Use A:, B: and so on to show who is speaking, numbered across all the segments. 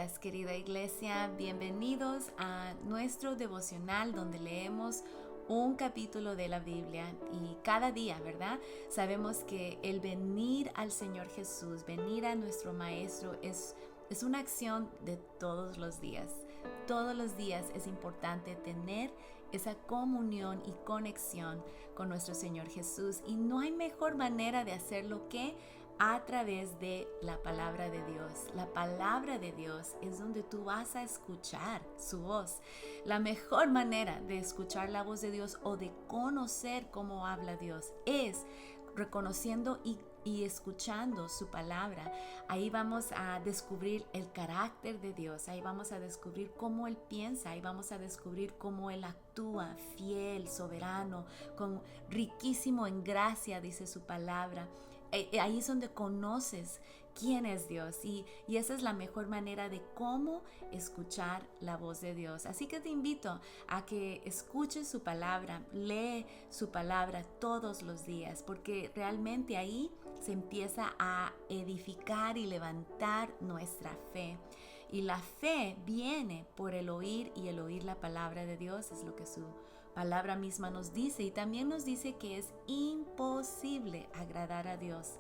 A: días, querida iglesia. Bienvenidos a nuestro devocional donde leemos un capítulo de la Biblia y cada día, ¿verdad? Sabemos que el venir al Señor Jesús, venir a nuestro Maestro es una acción de todos los días. Todos los días es importante tener esa comunión y conexión con nuestro Señor Jesús y no hay mejor manera de hacerlo que a través de la palabra de Dios. La palabra de Dios es donde tú vas a escuchar su voz. La mejor manera de escuchar la voz de Dios o de conocer cómo habla Dios es reconociendo y escuchando su palabra. Ahí vamos a descubrir el carácter de Dios, ahí vamos a descubrir cómo Él piensa, ahí vamos a descubrir cómo Él actúa, fiel, soberano, riquísimo en gracia, dice su palabra. Ahí es donde conoces quién es Dios y esa es la mejor manera de cómo escuchar la voz de Dios. Así que te invito a que escuches su palabra, lee su palabra todos los días, porque realmente ahí se empieza a edificar y levantar nuestra fe. Y la fe viene por el oír y el oír la palabra de Dios, es lo que su palabra misma nos dice. Y también nos dice que es imposible agradar a Dios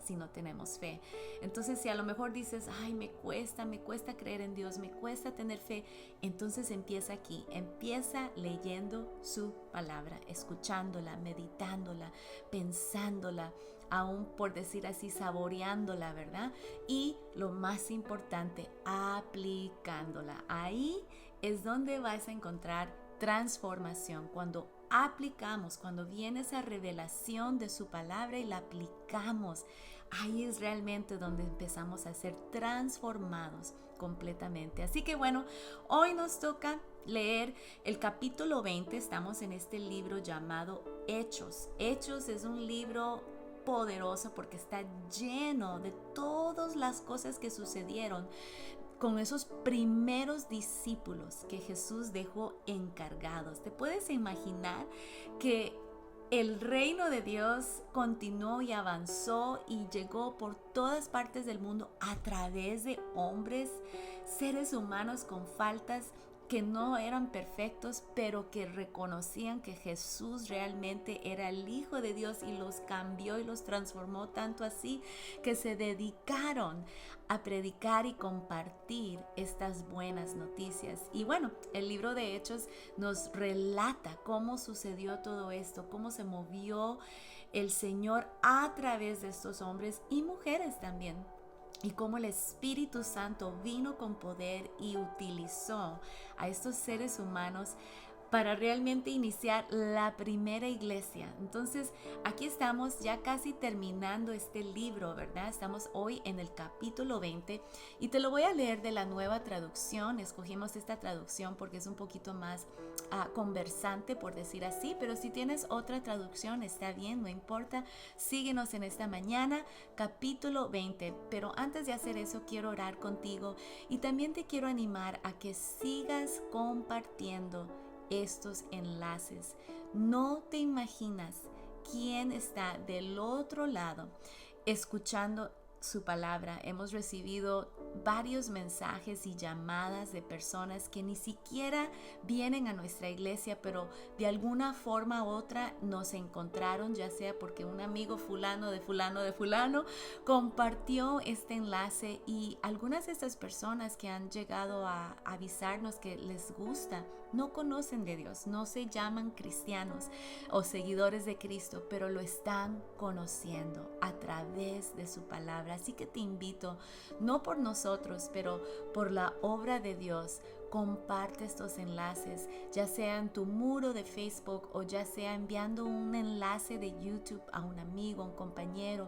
A: si no tenemos fe. Entonces, si a lo mejor dices, ay, me cuesta creer en Dios, me cuesta tener fe, entonces empieza aquí, empieza leyendo su palabra, escuchándola, meditándola, pensándola, aún por decir así, saboreándola, ¿verdad? Y lo más importante, aplicándola. Ahí es donde vas a encontrar transformación. Cuando aplicamos, cuando viene esa revelación de su palabra y la aplicamos, ahí es realmente donde empezamos a ser transformados completamente. Así que bueno, hoy nos toca leer el capítulo 20. Estamos en este libro llamado Hechos. Hechos es un libro poderoso porque está lleno de todas las cosas que sucedieron con esos primeros discípulos que Jesús dejó encargados. ¿Te puedes imaginar que el reino de Dios continuó y avanzó y llegó por todas partes del mundo a través de hombres, seres humanos con faltas, que no eran perfectos, pero que reconocían que Jesús realmente era el Hijo de Dios y los cambió y los transformó tanto así que se dedicaron a predicar y compartir estas buenas noticias? Y bueno, el libro de Hechos nos relata cómo sucedió todo esto, cómo se movió el Señor a través de estos hombres y mujeres también, y cómo el Espíritu Santo vino con poder y utilizó a estos seres humanos para realmente iniciar la primera iglesia. Entonces, aquí estamos ya casi terminando este libro, ¿verdad? Estamos hoy en el capítulo 20 y te lo voy a leer de la Nueva Traducción. Escogimos esta traducción porque es un poquito más conversante, por decir así, pero si tienes otra traducción, está bien, no importa. Síguenos en esta mañana, capítulo 20. Pero antes de hacer eso, quiero orar contigo y también te quiero animar a que sigas compartiendo estos enlaces. No te imaginas quién está del otro lado escuchando su palabra. Hemos recibido varios mensajes y llamadas de personas que ni siquiera vienen a nuestra iglesia, pero de alguna forma u otra nos encontraron, ya sea porque un amigo fulano de fulano compartió este enlace, y algunas de estas personas que han llegado a avisarnos que les gusta no conocen de Dios, no se llaman cristianos o seguidores de Cristo, pero lo están conociendo a través de su palabra. Así que te invito, no por nosotros, pero por la obra de Dios, comparte estos enlaces, ya sea en tu muro de Facebook o ya sea enviando un enlace de YouTube a un amigo, a un compañero,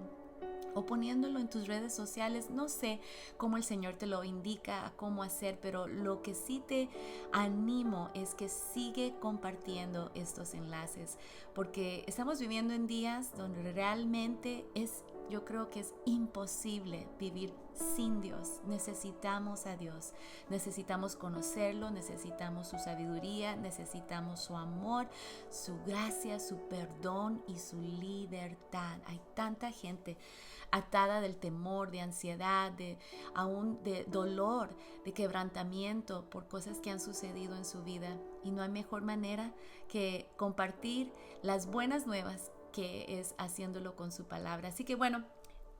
A: o poniéndolo en tus redes sociales. No sé cómo el Señor te lo indica a cómo hacer, pero lo que sí te animo es que sigue compartiendo estos enlaces, porque estamos viviendo en días donde realmente es Yo creo que es imposible vivir sin Dios. Necesitamos a Dios, necesitamos conocerlo, necesitamos su sabiduría, necesitamos su amor, su gracia, su perdón y su libertad. Hay tanta gente atada del temor, de ansiedad, aún de dolor, de quebrantamiento por cosas que han sucedido en su vida. Y no hay mejor manera que compartir las buenas nuevas, que es haciéndolo con su palabra. Así que bueno,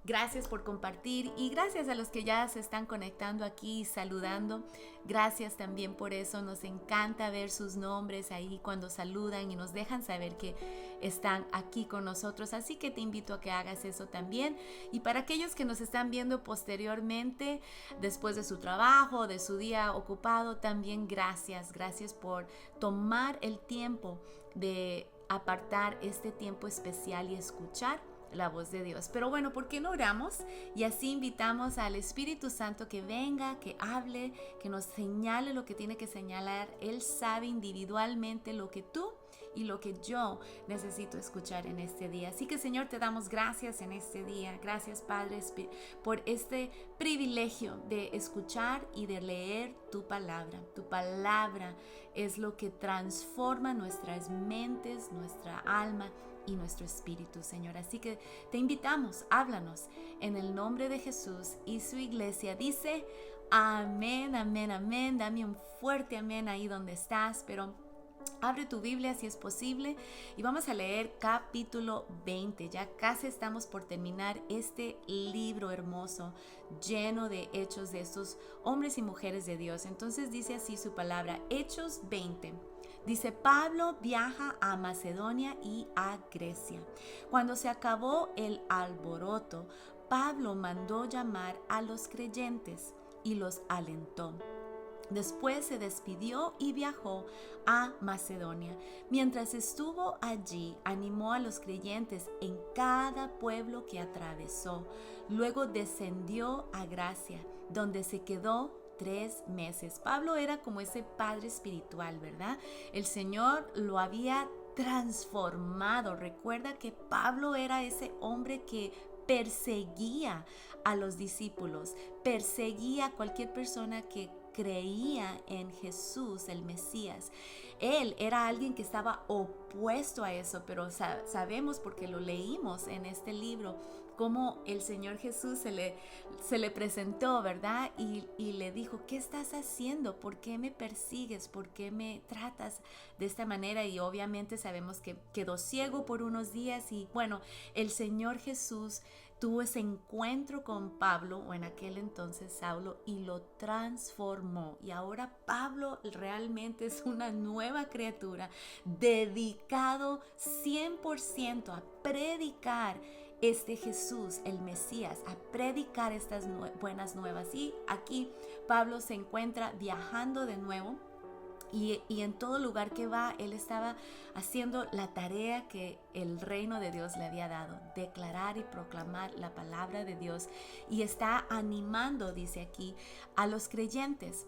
A: gracias por compartir y gracias a los que ya se están conectando aquí, saludando. Gracias también por eso. Nos encanta ver sus nombres ahí cuando saludan y nos dejan saber que están aquí con nosotros. Así que te invito a que hagas eso también. Y para aquellos que nos están viendo posteriormente, después de su trabajo, de su día ocupado, también gracias. Gracias por tomar el tiempo de apartar este tiempo especial y escuchar la voz de Dios. Pero bueno, ¿por qué no oramos? Y así invitamos al Espíritu Santo que venga, que hable, que nos señale lo que tiene que señalar. Él sabe individualmente lo que tú y lo que yo necesito escuchar en este día. Así que Señor, te damos gracias en este día. Gracias, Padre, por este privilegio de escuchar y de leer tu palabra. Tu palabra es lo que transforma nuestras mentes, nuestra alma y nuestro espíritu, Señor. Así que te invitamos, háblanos en el nombre de Jesús. Y su iglesia dice amén, amén, amén. Dame un fuerte amén ahí donde estás, pero abre tu Biblia si es posible y vamos a leer capítulo 20. Ya casi estamos por terminar este libro hermoso, lleno de hechos de estos hombres y mujeres de Dios. Entonces dice así su palabra, Hechos 20. Dice, Pablo viaja a Macedonia y a Grecia. Cuando se acabó el alboroto, Pablo mandó llamar a los creyentes y los alentó. Después se despidió y viajó a Macedonia. Mientras estuvo allí, animó a los creyentes en cada pueblo que atravesó. Luego descendió a Gracia, donde se quedó 3 meses. Pablo era como ese padre espiritual, ¿verdad? El Señor lo había transformado. Recuerda que Pablo era ese hombre que perseguía a los discípulos, perseguía a cualquier persona que creía en Jesús, el Mesías. Él era alguien que estaba opuesto a eso, pero sabemos porque lo leímos en este libro, cómo el Señor Jesús se le presentó, ¿verdad? Y le dijo, ¿qué estás haciendo? ¿Por qué me persigues? ¿Por qué me tratas de esta manera? Y obviamente sabemos que quedó ciego por unos días y bueno, el Señor Jesús tuvo ese encuentro con Pablo, o en aquel entonces Saulo, y lo transformó. Y ahora Pablo realmente es una nueva criatura, dedicado 100% a predicar este Jesús, el Mesías, a predicar estas buenas nuevas. Y aquí Pablo se encuentra viajando de nuevo. Y en todo lugar que va, él estaba haciendo la tarea que el reino de Dios le había dado, declarar y proclamar la palabra de Dios. Y está animando, dice aquí, a los creyentes.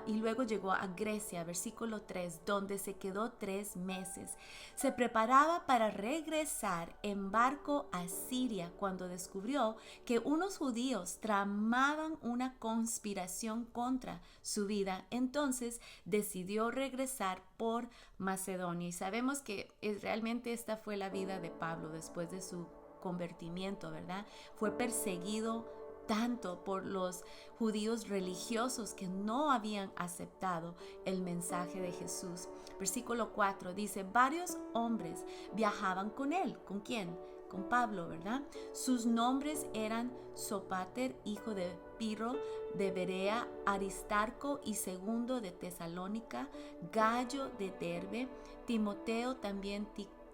A: Y luego llegó a Grecia, versículo 3, donde se quedó 3 meses. Se preparaba para regresar en barco a Siria cuando descubrió que unos judíos tramaban una conspiración contra su vida. Entonces decidió regresar por Macedonia. Y sabemos que realmente esta fue la vida de Pablo después de su convertimiento, ¿verdad? Fue perseguido tanto por los judíos religiosos que no habían aceptado el mensaje de Jesús. Versículo 4 dice, varios hombres viajaban con él. ¿Con quién? Con Pablo, ¿verdad? Sus nombres eran Sópater, hijo de Pirro, de Berea, Aristarco y Segundo de Tesalónica, Gallo de Derbe, Timoteo también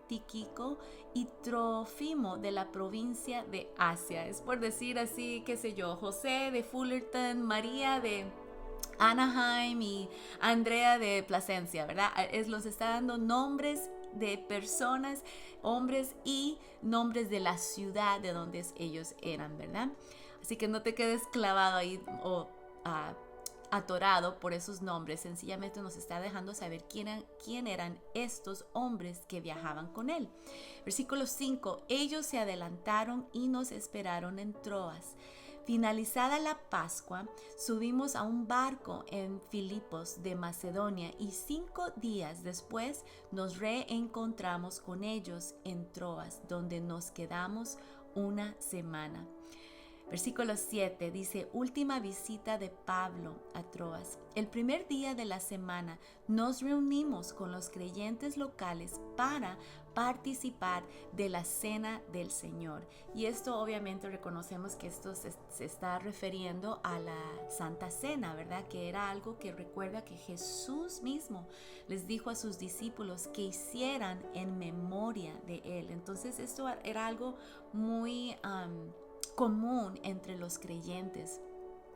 A: Tíquico y Trófimo de la provincia de Asia. Es por decir así, qué sé yo, José de Fullerton, María de Anaheim y Andrea de Plasencia, ¿verdad? Los está dando nombres de personas, hombres y nombres de la ciudad de donde ellos eran, ¿verdad? Así que no te quedes clavado ahí o atorado por esos nombres, sencillamente nos está dejando saber quién eran estos hombres que viajaban con él. Versículo 5, ellos se adelantaron y nos esperaron en Troas. Finalizada la Pascua, subimos a un barco en Filipos de Macedonia y 5 días después nos reencontramos con ellos en Troas, donde nos quedamos una semana. Versículo 7 dice, última visita de Pablo a Troas. El primer día de la semana nos reunimos con los creyentes locales para participar de la cena del Señor. Y esto obviamente reconocemos que esto se está refiriendo a la Santa Cena, ¿verdad? Que era algo que recuerda que Jesús mismo les dijo a sus discípulos que hicieran en memoria de Él. Entonces esto era algo muy común entre los creyentes,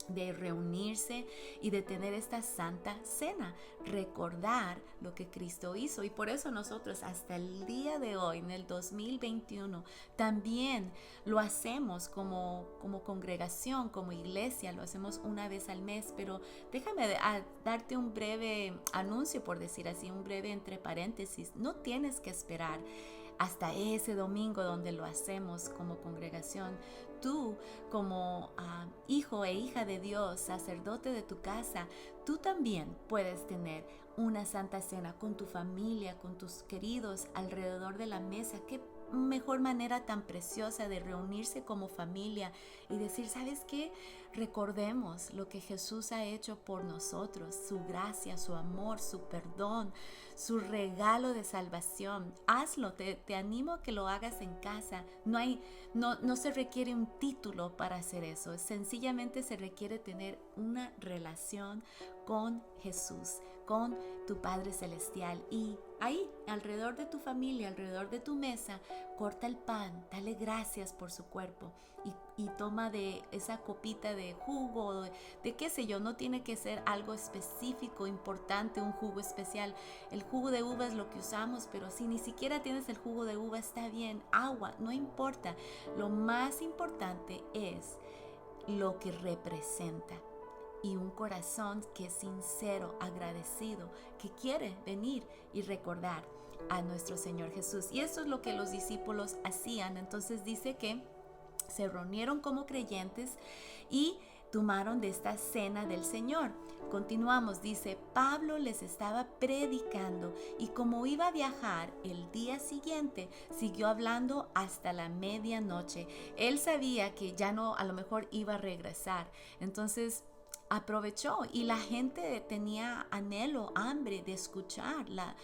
A: de reunirse y de tener esta santa cena, recordar lo que Cristo hizo. Y por eso nosotros hasta el día de hoy, en el 2021, también lo hacemos como congregación, como iglesia, lo hacemos una vez al mes. Pero déjame darte un breve anuncio, por decir así, un breve entre paréntesis. No tienes que esperar hasta ese domingo donde lo hacemos como congregación. Tú, como hijo e hija de Dios, sacerdote de tu casa, tú también puedes tener una santa cena con tu familia, con tus queridos alrededor de la mesa. Qué mejor manera tan preciosa de reunirse como familia y decir, ¿sabes qué? Recordemos lo que Jesús ha hecho por nosotros, su gracia, su amor, su perdón, su regalo de salvación. Hazlo, te animo a que lo hagas en casa. No se requiere un título para hacer eso, sencillamente se requiere tener una relación con Jesús, con tu Padre Celestial. Y ahí, alrededor de tu familia, alrededor de tu mesa, corta el pan, dale gracias por su cuerpo y toma de esa copita de jugo, de qué sé yo. No tiene que ser algo específico, importante, un jugo especial. El jugo de uva es lo que usamos, pero si ni siquiera tienes el jugo de uva, está bien, agua, no importa. Lo más importante es lo que representa. Y un corazón que es sincero, agradecido, que quiere venir y recordar a nuestro Señor Jesús. Y esto es lo que los discípulos hacían. Entonces dice que se reunieron como creyentes y tomaron de esta cena del Señor. Continuamos, dice, Pablo les estaba predicando y como iba a viajar el día siguiente, siguió hablando hasta la medianoche. Él sabía que ya no, a lo mejor iba a regresar. Entonces aprovechó y la gente tenía anhelo, hambre de escuchar la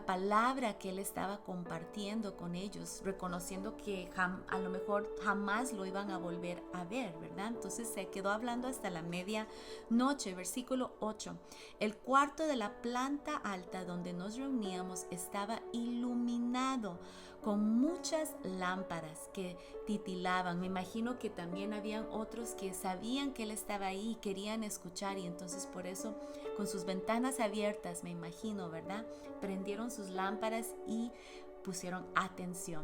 A: palabra que él estaba compartiendo con ellos, reconociendo que a lo mejor jamás lo iban a volver a ver, ¿verdad? Entonces se quedó hablando hasta la medianoche. Versículo 8. El cuarto de la planta alta donde nos reuníamos estaba iluminado con muchas lámparas que titilaban. Me imagino que también habían otros que sabían que él estaba ahí y querían escuchar, y entonces por eso con sus ventanas abiertas, me imagino, ¿verdad? Prendieron sus lámparas y pusieron atención.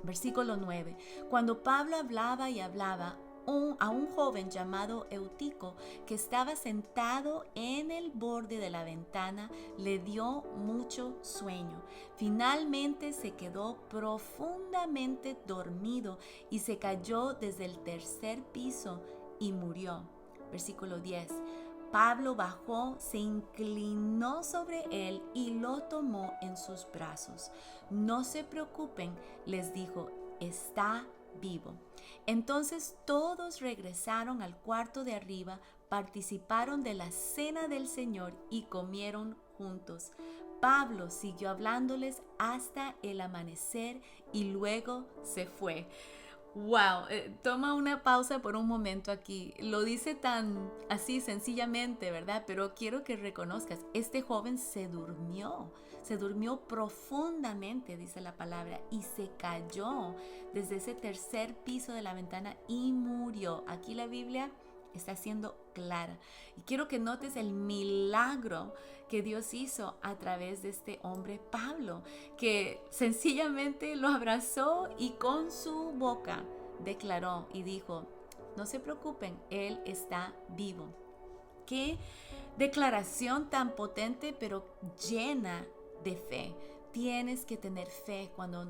A: Versículo 9. Cuando Pablo hablaba y hablaba, a un joven llamado Eutico, que estaba sentado en el borde de la ventana, le dio mucho sueño. Finalmente se quedó profundamente dormido y se cayó desde el tercer piso y murió. Versículo 10. Pablo bajó, se inclinó sobre él y lo tomó en sus brazos. No se preocupen, les dijo, está vivo. Entonces todos regresaron al cuarto de arriba, participaron de la cena del Señor y comieron juntos. Pablo siguió hablándoles hasta el amanecer y luego se fue. Wow, toma una pausa por un momento aquí. Lo dice tan así sencillamente, ¿verdad? Pero quiero que reconozcas, este joven se durmió profundamente, dice la palabra, y se cayó desde ese tercer piso de la ventana y murió. Aquí la Biblia está siendo clara. Y quiero que notes el milagro que Dios hizo a través de este hombre Pablo, que sencillamente lo abrazó y con su boca declaró y dijo, no se preocupen, él está vivo. Qué declaración tan potente, pero llena de fe. Tienes que tener fe cuando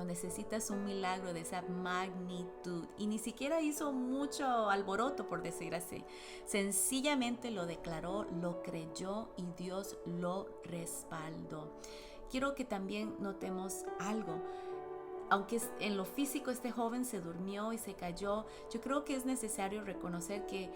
A: necesitas un milagro de esa magnitud. Y ni siquiera hizo mucho alboroto, por decir así. Sencillamente lo declaró, lo creyó y Dios lo respaldó. Quiero que también notemos algo. Aunque en lo físico este joven se durmió y se cayó, yo creo que es necesario reconocer que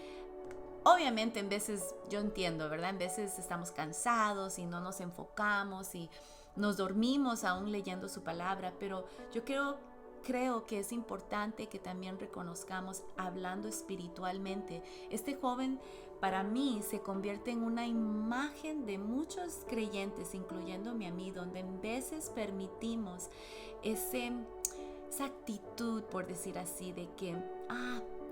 A: obviamente en veces, yo entiendo, ¿verdad? En veces estamos cansados y no nos enfocamos y nos dormimos aún leyendo su palabra, pero yo creo que es importante que también reconozcamos hablando espiritualmente. Este joven para mí se convierte en una imagen de muchos creyentes, incluyéndome a mí, donde en veces permitimos esa actitud, por decir así, de que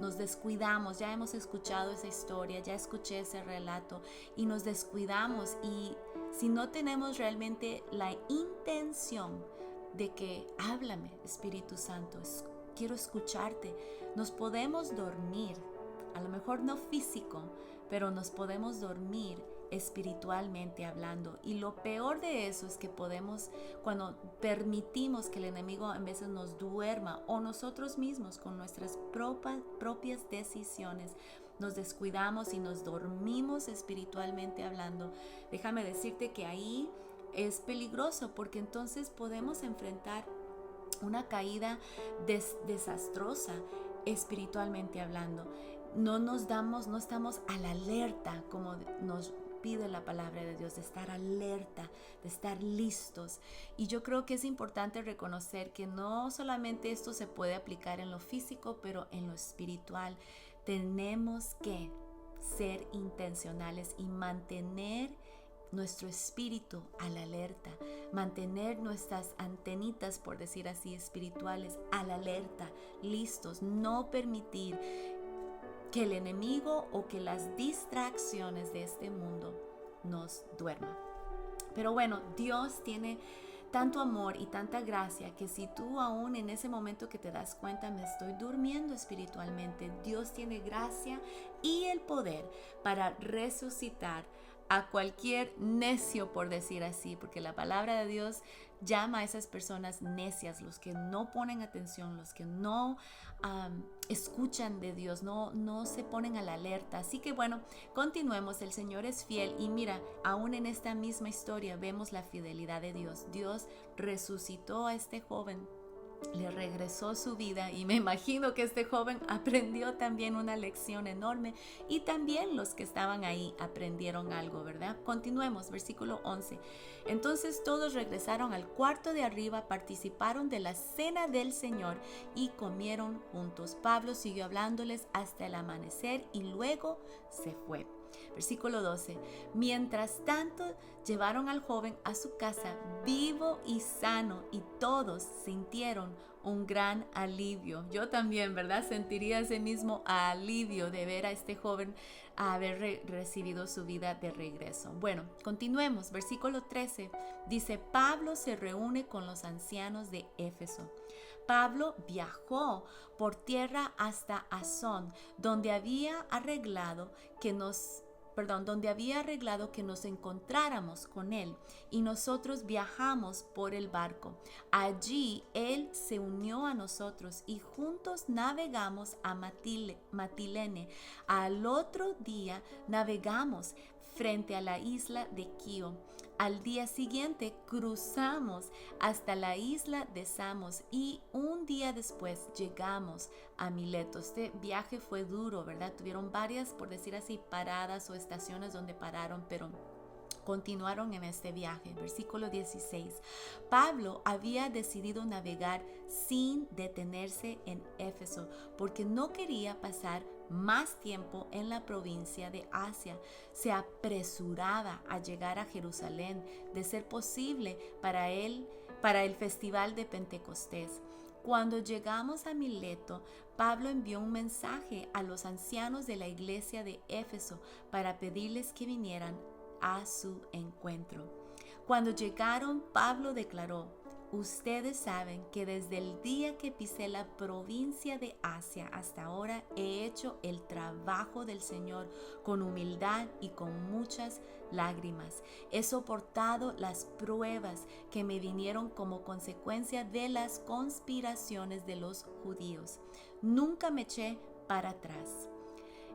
A: nos descuidamos. Ya hemos escuchado esa historia, ya escuché ese relato y nos descuidamos, y si no tenemos realmente la intención de que háblame, Espíritu Santo, quiero escucharte, nos podemos dormir, a lo mejor no físico, pero nos podemos dormir espiritualmente hablando. Y lo peor de eso es que cuando permitimos que el enemigo en veces nos duerma, o nosotros mismos con nuestras propias decisiones nos descuidamos y nos dormimos espiritualmente hablando, déjame decirte que ahí es peligroso, porque entonces podemos enfrentar una caída desastrosa espiritualmente hablando. No estamos a la alerta como nos pide la palabra de Dios, de estar alerta, de estar listos. Y yo creo que es importante reconocer que no solamente esto se puede aplicar en lo físico, pero en lo espiritual. Tenemos que ser intencionales y mantener nuestro espíritu a la alerta, mantener nuestras antenitas, por decir así, espirituales a la alerta, listos, no permitir que el enemigo o que las distracciones de este mundo nos duerman. Pero bueno, Dios tiene tanto amor y tanta gracia que si tú aún en ese momento que te das cuenta, me estoy durmiendo espiritualmente, Dios tiene gracia y el poder para resucitar a cualquier necio, por decir así, porque la palabra de Dios llama a esas personas necias, los que no ponen atención, los que no escuchan de Dios, no se ponen a la alerta. Así que bueno, continuemos. El Señor es fiel, y mira, aún en esta misma historia vemos la fidelidad de Dios. Dios resucitó a este joven, le regresó su vida, y me imagino que este joven aprendió también una lección enorme, y también los que estaban ahí aprendieron algo, ¿verdad? Continuemos, versículo 11. Entonces todos regresaron al cuarto de arriba, participaron de la cena del Señor y comieron juntos. Pablo siguió hablándoles hasta el amanecer y luego se fue. Versículo 12. Mientras tanto, llevaron al joven a su casa vivo y sano, y todos sintieron un gran alivio. Yo también, ¿verdad? Sentiría ese mismo alivio de ver a este joven haber recibido su vida de regreso. Bueno, continuemos. Versículo 13 dice: Pablo se reúne con los ancianos de Éfeso. Pablo viajó por tierra hasta Asón, donde había arreglado que nos encontráramos con él, y nosotros viajamos por el barco. Allí él se unió a nosotros y juntos navegamos a Matilene. Al otro día navegamos frente a la isla de Quío. Al día siguiente cruzamos hasta la isla de Samos, y un día después llegamos a Mileto. Este viaje fue duro, ¿verdad? Tuvieron varias, por decir así, paradas o estaciones donde pararon, pero continuaron en este viaje. Versículo 16. Pablo había decidido navegar sin detenerse en Éfeso, porque no quería pasar más tiempo en la provincia de Asia. Se apresuraba a llegar a Jerusalén, de ser posible para el festival de Pentecostés. Cuando llegamos a Mileto, Pablo envió un mensaje a los ancianos de la iglesia de Éfeso para pedirles que vinieran a su encuentro. Cuando llegaron, Pablo declaró: ustedes saben que desde el día que pisé la provincia de Asia hasta ahora he hecho el trabajo del Señor con humildad y con muchas lágrimas. He soportado las pruebas que me vinieron como consecuencia de las conspiraciones de los judíos. Nunca me eché para atrás.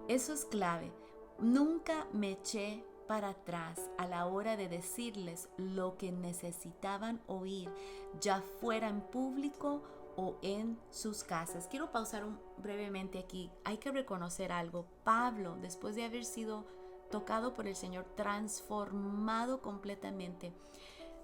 A: Eso es clave. Nunca me eché para atrás a la hora de decirles lo que necesitaban oír, ya fuera en público o en sus casas. Quiero pausar brevemente aquí. Hay que reconocer algo. Pablo, después de haber sido tocado por el Señor, transformado completamente,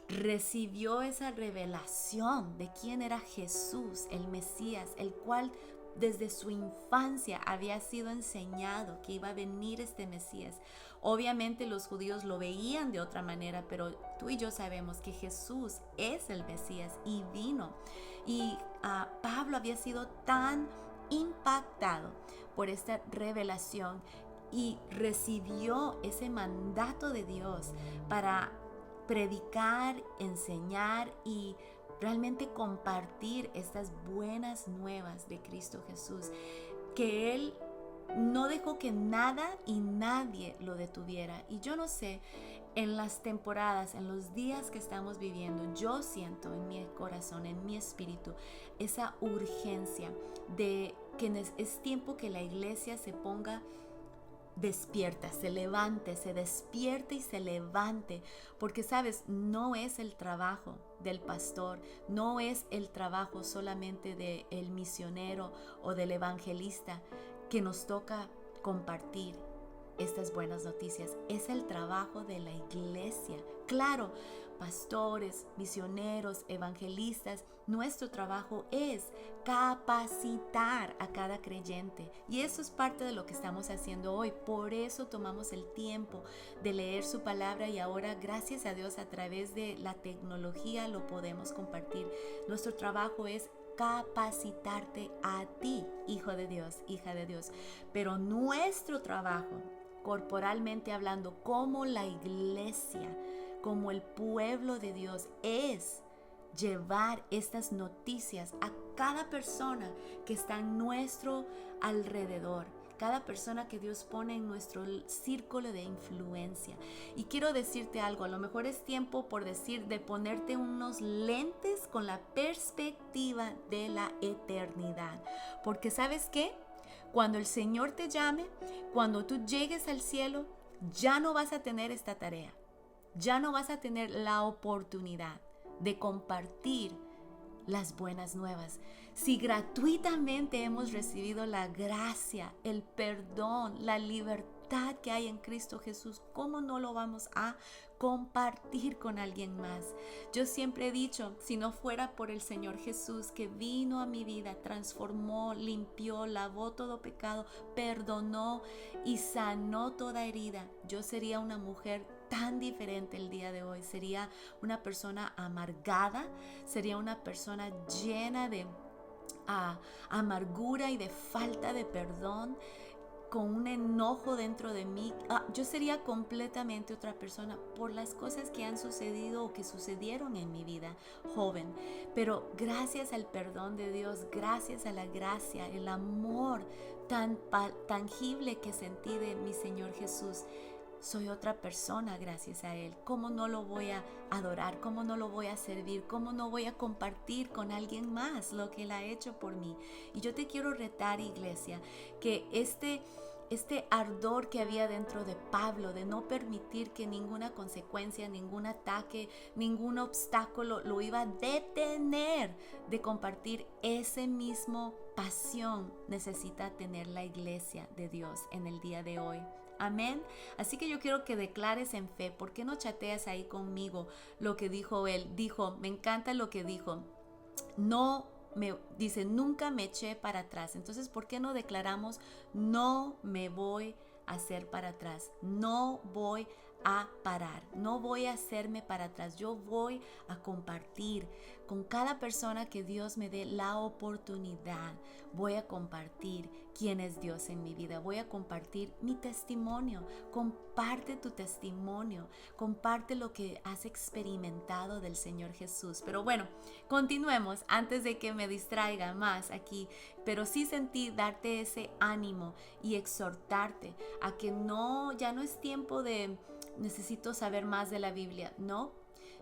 A: recibió esa revelación de quién era Jesús, el Mesías, el cual desde su infancia había sido enseñado que iba a venir este Mesías. Obviamente los judíos lo veían de otra manera, pero tú y yo sabemos que Jesús es el Mesías y vino. Y Pablo había sido tan impactado por esta revelación y recibió ese mandato de Dios para predicar, enseñar y realmente compartir estas buenas nuevas de Cristo Jesús, que Él no dejó que nada y nadie lo detuviera. Y yo no sé, en las temporadas, en los días que estamos viviendo, yo siento en mi corazón, en mi espíritu, esa urgencia de que es tiempo que la iglesia se ponga despierta, se levante, se despierte y se levante, porque sabes, no es el trabajo del pastor, no es el trabajo solamente del misionero o del evangelista que nos toca compartir estas buenas noticias, es el trabajo de la iglesia. Claro, pastores, misioneros, evangelistas, nuestro trabajo es capacitar a cada creyente y eso es parte de lo que estamos haciendo hoy. Por eso tomamos el tiempo de leer su palabra y ahora, gracias a Dios, a través de la tecnología lo podemos compartir. Nuestro trabajo es capacitarte a ti, hijo de Dios, hija de Dios, pero nuestro trabajo, corporalmente hablando, como la iglesia, como el pueblo de Dios, es llevar estas noticias a cada persona que está en nuestro alrededor, cada persona que Dios pone en nuestro círculo de influencia. Y quiero decirte algo, a lo mejor es tiempo, por decir, de ponerte unos lentes con la perspectiva de la eternidad, porque ¿sabes qué? Cuando el Señor te llame, cuando tú llegues al cielo, ya no vas a tener esta tarea, ya no vas a tener la oportunidad de compartir las buenas nuevas. Si gratuitamente hemos recibido la gracia, el perdón, la libertad que hay en Cristo Jesús, ¿cómo no lo vamos a compartir con alguien más? Yo siempre he dicho, si no fuera por el Señor Jesús que vino a mi vida, transformó, limpió, lavó todo pecado, perdonó y sanó toda herida, yo sería una mujer tan diferente el día de hoy. Sería una persona amargada, sería una persona llena de amargura y de falta de perdón, con un enojo dentro de mí. Yo sería completamente otra persona por las cosas que han sucedido o que sucedieron en mi vida joven. Pero gracias al perdón de Dios, gracias a la gracia, el amor tan tangible que sentí de mi Señor Jesús, soy otra persona gracias a Él. ¿Cómo no lo voy a adorar? ¿Cómo no lo voy a servir? ¿Cómo no voy a compartir con alguien más lo que Él ha hecho por mí? Y yo te quiero retar, iglesia, que este ardor que había dentro de Pablo, de no permitir que ninguna consecuencia, ningún ataque, ningún obstáculo lo iba a detener de compartir ese mismo pasión, necesita tener la iglesia de Dios en el día de hoy. Amén. Así que yo quiero que declares en fe. ¿Por qué no chateas ahí conmigo lo que dijo él? Dijo, me encanta lo que dijo. Dice, nunca me eché para atrás. Entonces, ¿por qué no declaramos, no me voy a hacer para atrás? No voy a parar, no voy a hacerme para atrás. Yo voy a compartir con cada persona que Dios me dé la oportunidad. Voy a compartir quién es Dios en mi vida. Voy a compartir mi testimonio. comparte tu testimonio, comparte lo que has experimentado del Señor Jesús. Pero bueno, continuemos antes de que me distraiga más aquí, pero sí sentí darte ese ánimo y exhortarte a que ya no es tiempo de necesito saber más de la Biblia, no.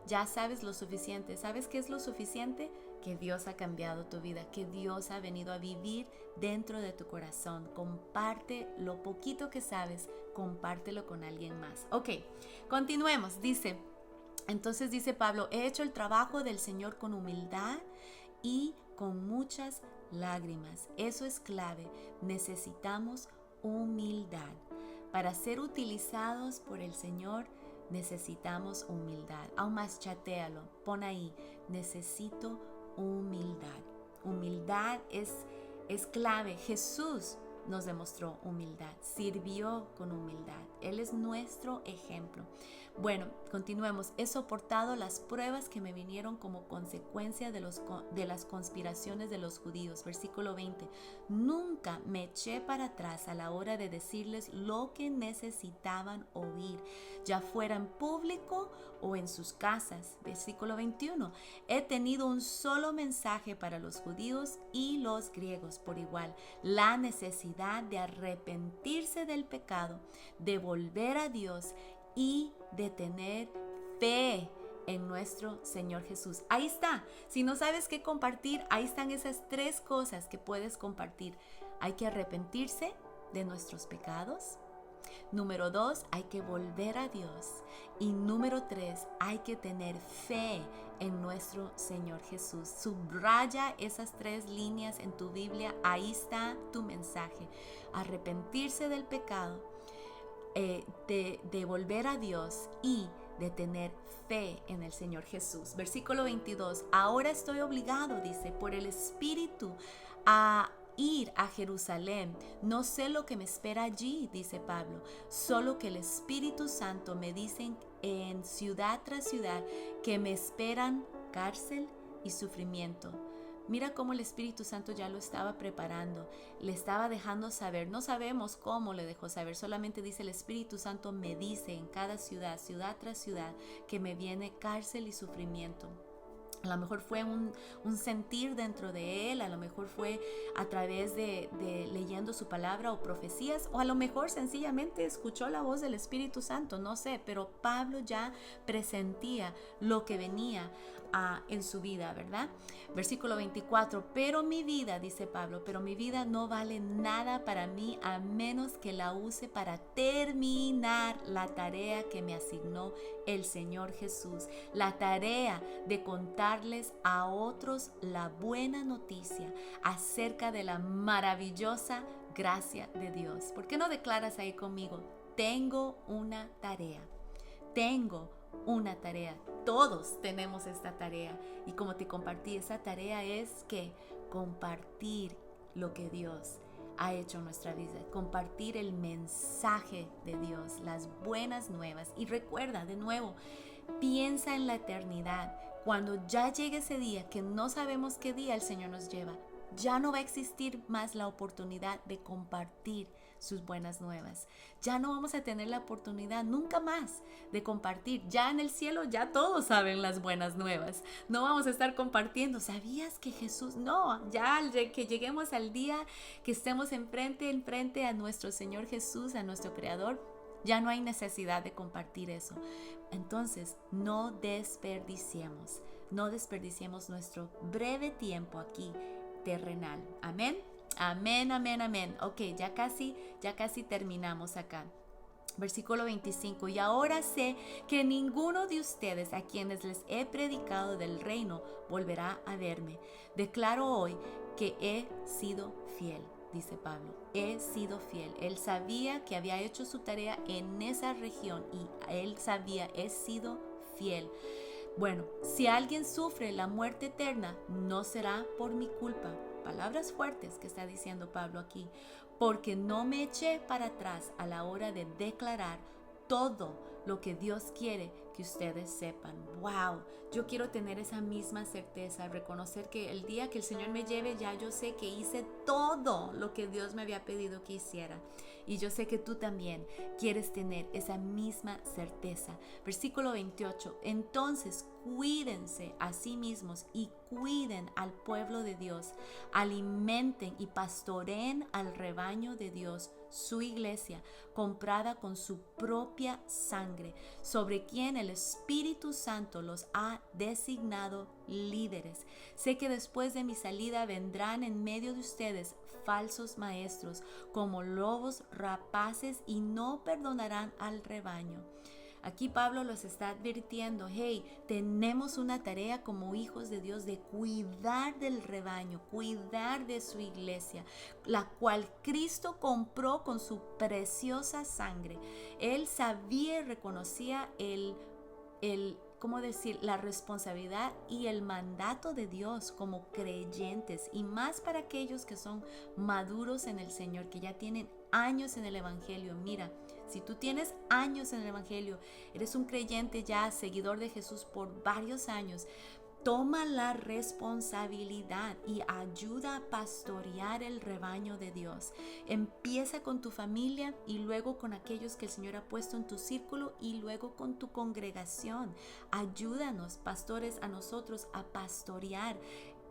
A: Ya sabes lo suficiente. ¿Sabes qué es lo suficiente? Que Dios ha cambiado tu vida, que Dios ha venido a vivir dentro de tu corazón. Comparte lo poquito que sabes, compártelo con alguien más. Ok, continuemos. Entonces dice Pablo, he hecho el trabajo del Señor con humildad y con muchas lágrimas. Eso es clave. Necesitamos humildad. Para ser utilizados por el Señor, necesitamos humildad. Aún más chatéalo, pon ahí, necesito humildad. Humildad es clave. Jesús nos demostró humildad, sirvió con humildad. Él es nuestro ejemplo. Bueno, continuemos. He soportado las pruebas que me vinieron como consecuencia de las conspiraciones de los judíos. Versículo 20. Nunca me eché para atrás a la hora de decirles lo que necesitaban oír, ya fuera en público o en sus casas. Versículo 21. He tenido un solo mensaje para los judíos y los griegos por igual: la necesidad de arrepentirse del pecado, de volver a Dios y de tener fe en nuestro Señor Jesús. Ahí está. Si no sabes qué compartir, ahí están esas 3 cosas que puedes compartir. Hay que arrepentirse de nuestros pecados. Número 2, hay que volver a Dios. Y número 3, hay que tener fe en nuestro Señor Jesús. Subraya esas 3 líneas en tu Biblia. Ahí está tu mensaje. Arrepentirse del pecado, de volver a Dios y de tener fe en el Señor Jesús. Versículo 22. Ahora estoy obligado, dice, por el Espíritu a ir a Jerusalén. No sé lo que me espera allí, dice Pablo, solo que el Espíritu Santo me dice en ciudad tras ciudad que me esperan cárcel y sufrimiento. Mira cómo el Espíritu Santo ya lo estaba preparando, le estaba dejando saber. No sabemos cómo le dejó saber, solamente dice el Espíritu Santo me dice en cada ciudad, ciudad tras ciudad, que me viene cárcel y sufrimiento. A lo mejor fue un sentir dentro de él, a lo mejor fue a través de leyendo su palabra o profecías, o a lo mejor sencillamente escuchó la voz del Espíritu Santo, no sé, pero Pablo ya presentía lo que venía en su vida, ¿verdad? Versículo 24, pero mi vida, dice Pablo, pero mi vida no vale nada para mí a menos que la use para terminar la tarea que me asignó el Señor Jesús, la tarea de contarles a otros la buena noticia acerca de la maravillosa gracia de Dios. ¿Por qué no declaras ahí conmigo? Tengo una tarea. Tengo una tarea. Todos tenemos esta tarea. Y como te compartí, esa tarea es que compartir lo que Dios ha hecho en nuestra vida, compartir el mensaje de Dios, las buenas nuevas. Y recuerda, de nuevo, piensa en la eternidad. Cuando ya llegue ese día, que no sabemos qué día el Señor nos lleva, ya no va a existir más la oportunidad de compartir sus buenas nuevas. Ya no vamos a tener la oportunidad nunca más de compartir. Ya en el cielo ya todos saben las buenas nuevas. No vamos a estar compartiendo. ¿Sabías que Jesús? No, ya que lleguemos al día que estemos enfrente a nuestro Señor Jesús, a nuestro Creador, ya no hay necesidad de compartir eso. Entonces, no desperdiciemos nuestro breve tiempo aquí terrenal. Amén. Amén, amén, amén. Ok, ya casi terminamos acá. Versículo 25. Y ahora sé que ninguno de ustedes a quienes les he predicado del reino volverá a verme. Declaro hoy que he sido fiel, dice Pablo. He sido fiel. Él sabía que había hecho su tarea en esa región y él sabía, he sido fiel. Bueno, si alguien sufre la muerte eterna, no será por mi culpa. Palabras fuertes que está diciendo Pablo aquí, porque no me eché para atrás a la hora de declarar todo lo que Dios quiere que ustedes sepan. Wow, yo quiero tener esa misma certeza, reconocer que el día que el Señor me lleve, ya yo sé que hice todo lo que Dios me había pedido que hiciera. Y yo sé que tú también quieres tener esa misma certeza. Versículo 28. Entonces cuídense a sí mismos y cuiden al pueblo de Dios. Alimenten y pastoreen al rebaño de Dios, su iglesia, comprada con su propia sangre, sobre quien el Espíritu Santo los ha designado líderes. Sé que después de mi salida vendrán en medio de ustedes falsos maestros, como lobos rapaces, y no perdonarán al rebaño. Aquí Pablo los está advirtiendo, hey, tenemos una tarea como hijos de Dios de cuidar del rebaño, cuidar de su iglesia, la cual Cristo compró con su preciosa sangre. Él sabía y reconocía ¿cómo decir?, la responsabilidad y el mandato de Dios como creyentes, y más para aquellos que son maduros en el Señor, que ya tienen años en el Evangelio. Mira, si tú tienes años en el Evangelio, eres un creyente ya, seguidor de Jesús por varios años, toma la responsabilidad y ayuda a pastorear el rebaño de Dios. Empieza con tu familia y luego con aquellos que el Señor ha puesto en tu círculo y luego con tu congregación. Ayúdanos, pastores, a nosotros a pastorear,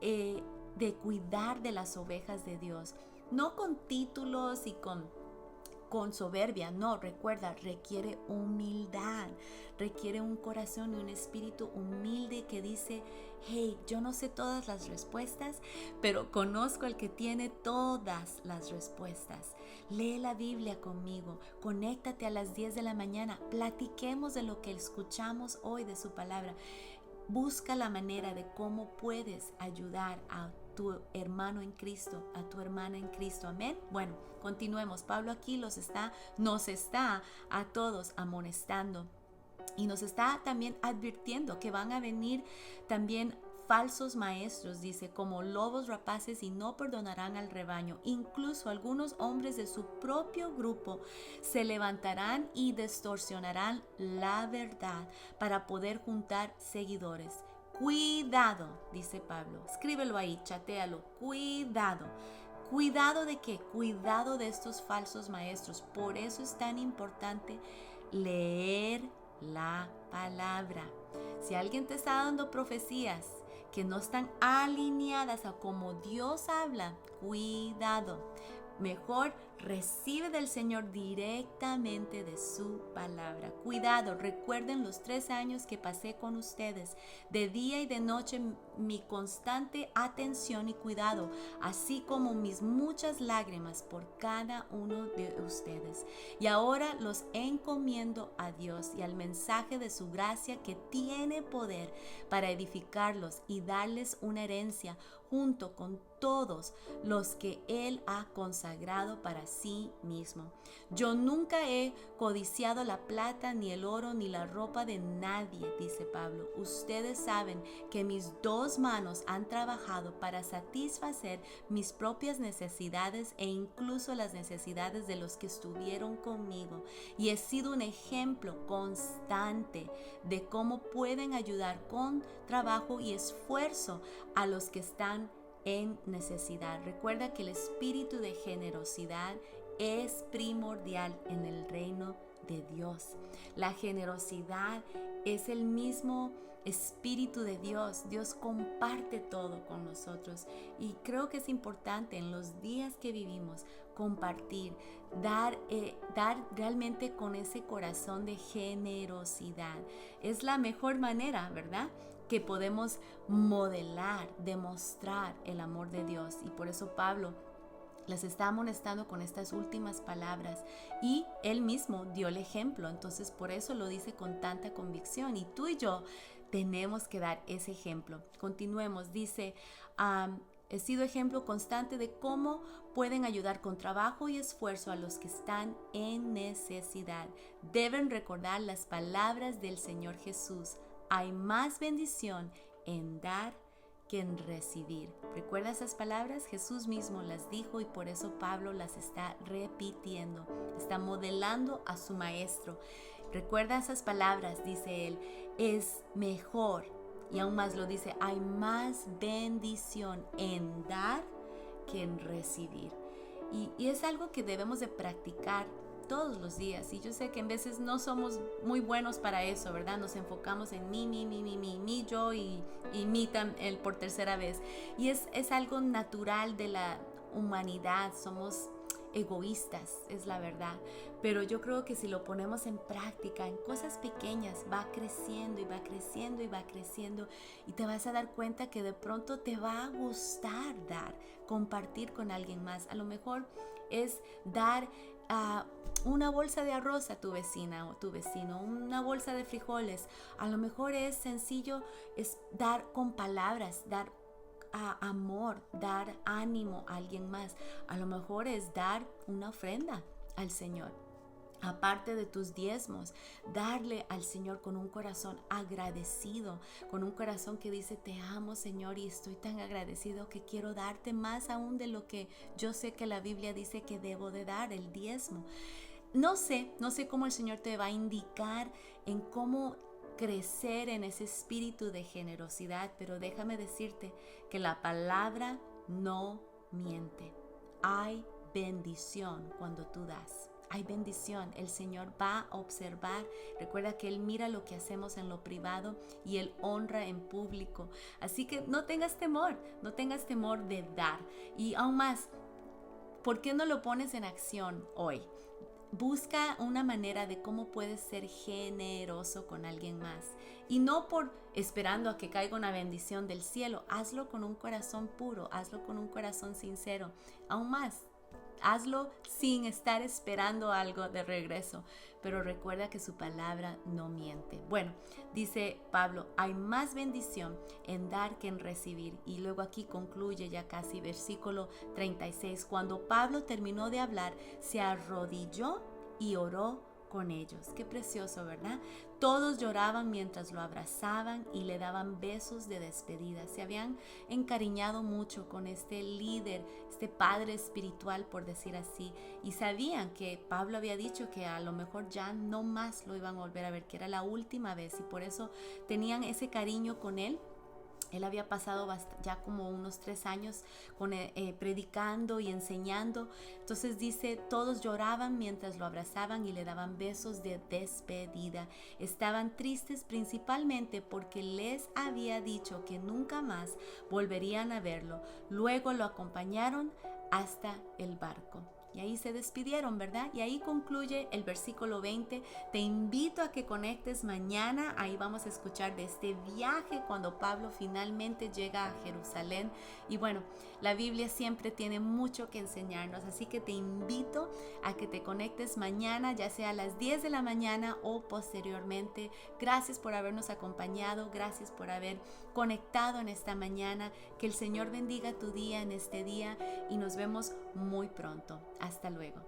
A: de cuidar de las ovejas de Dios. No con títulos y con soberbia, no, recuerda, requiere humildad, requiere un corazón y un espíritu humilde que dice, hey, yo no sé todas las respuestas, pero conozco al que tiene todas las respuestas. Lee la Biblia conmigo, conéctate a las 10 de la mañana, platiquemos de lo que escuchamos hoy de su palabra. Busca la manera de cómo puedes ayudar a tu hermano en Cristo, a tu hermana en Cristo. Amén. Bueno, continuemos. Pablo aquí nos está a todos amonestando y nos está también advirtiendo que van a venir también falsos maestros, dice, como lobos rapaces, y no perdonarán al rebaño. Incluso algunos hombres de su propio grupo se levantarán y distorsionarán la verdad para poder juntar seguidores. Cuidado, dice Pablo. Escríbelo ahí, chatéalo. Cuidado. ¿Cuidado de qué? Cuidado de estos falsos maestros. Por eso es tan importante leer la palabra. Si alguien te está dando profecías que no están alineadas a cómo Dios habla, cuidado. Mejor recibe del Señor directamente de su palabra. Cuidado, recuerden los 3 años que pasé con ustedes, de día y de noche, mi constante atención y cuidado, así como mis muchas lágrimas por cada uno de ustedes. Y ahora los encomiendo a Dios y al mensaje de su gracia, que tiene poder para edificarlos y darles una herencia junto con todos los que Él ha consagrado para sí mismo. Yo nunca he codiciado la plata, ni el oro, ni la ropa de nadie, dice Pablo. Ustedes saben que mis 2 manos han trabajado para satisfacer mis propias necesidades e incluso las necesidades de los que estuvieron conmigo. Y he sido un ejemplo constante de cómo pueden ayudar con trabajo y esfuerzo a los que están en necesidad. Recuerda que el espíritu de generosidad es primordial en el reino de Dios. La generosidad es el mismo espíritu de Dios. Dios comparte todo con nosotros, y creo que es importante en los días que vivimos compartir, dar realmente con ese corazón de generosidad. Es la mejor manera, ¿verdad?, que podemos modelar, demostrar el amor de Dios. Y por eso Pablo les está amonestando con estas últimas palabras, y él mismo dio el ejemplo. Entonces por eso lo dice con tanta convicción, y tú y yo tenemos que dar ese ejemplo. Continuemos. Dice, he sido ejemplo constante de cómo pueden ayudar con trabajo y esfuerzo a los que están en necesidad. Deben recordar las palabras del Señor Jesús: hay más bendición en dar que en recibir. ¿Recuerda esas palabras? Jesús mismo las dijo, y por eso Pablo las está repitiendo. Está modelando a su maestro. Recuerda esas palabras, dice él, es mejor. Y aún más lo dice, hay más bendición en dar que en recibir. Y es algo que debemos de practicar todos los días. Y yo sé que en veces no somos muy buenos para eso, ¿verdad? Nos enfocamos en mí, yo y mí por tercera vez. Y es algo natural de la humanidad. Somos egoístas, es la verdad. Pero yo creo que si lo ponemos en práctica, en cosas pequeñas, va creciendo y va creciendo y va creciendo. Y te vas a dar cuenta que de pronto te va a gustar dar, compartir con alguien más. A lo mejor es dar una bolsa de arroz a tu vecina o tu vecino, una bolsa de frijoles. A lo mejor es sencillo, es dar con palabras, dar amor, dar ánimo a alguien más. A lo mejor es dar una ofrenda al Señor. Aparte de tus diezmos, darle al Señor con un corazón agradecido, con un corazón que dice, te amo, Señor, y estoy tan agradecido que quiero darte más aún de lo que yo sé que la Biblia dice que debo de dar, el diezmo. No sé cómo el Señor te va a indicar en cómo crecer en ese espíritu de generosidad, pero déjame decirte que la palabra no miente. Hay bendición cuando tú das. Hay bendición, el Señor va a observar. Recuerda que Él mira lo que hacemos en lo privado y Él honra en público. Así que no tengas temor de dar. Y aún más, ¿por qué no lo pones en acción hoy? Busca una manera de cómo puedes ser generoso con alguien más. Y no por esperando a que caiga una bendición del cielo. Hazlo con un corazón puro, hazlo con un corazón sincero. Aún más, hazlo sin estar esperando algo de regreso, pero recuerda que su palabra no miente. Bueno, dice Pablo, hay más bendición en dar que en recibir. Y luego aquí concluye ya casi versículo 36. Cuando Pablo terminó de hablar, se arrodilló y oró con ellos. Qué precioso, ¿verdad? Todos lloraban mientras lo abrazaban y le daban besos de despedida. Se habían encariñado mucho con este líder, este padre espiritual, por decir así, y sabían que Pablo había dicho que a lo mejor ya no más lo iban a volver a ver, que era la última vez, y por eso tenían ese cariño con él. Él había pasado ya como unos 3 años predicando y enseñando. Entonces dice, todos lloraban mientras lo abrazaban y le daban besos de despedida. Estaban tristes principalmente porque les había dicho que nunca más volverían a verlo. Luego lo acompañaron hasta el barco. Y ahí se despidieron, ¿verdad? Y ahí concluye el versículo 20. Te invito a que conectes mañana. Ahí vamos a escuchar de este viaje cuando Pablo finalmente llega a Jerusalén. Y bueno, la Biblia siempre tiene mucho que enseñarnos. Así que te invito a que te conectes mañana, ya sea a las 10 de la mañana o posteriormente. Gracias por habernos acompañado. Gracias por haber conectado en esta mañana. Que el Señor bendiga tu día en este día y nos vemos muy pronto. Hasta luego.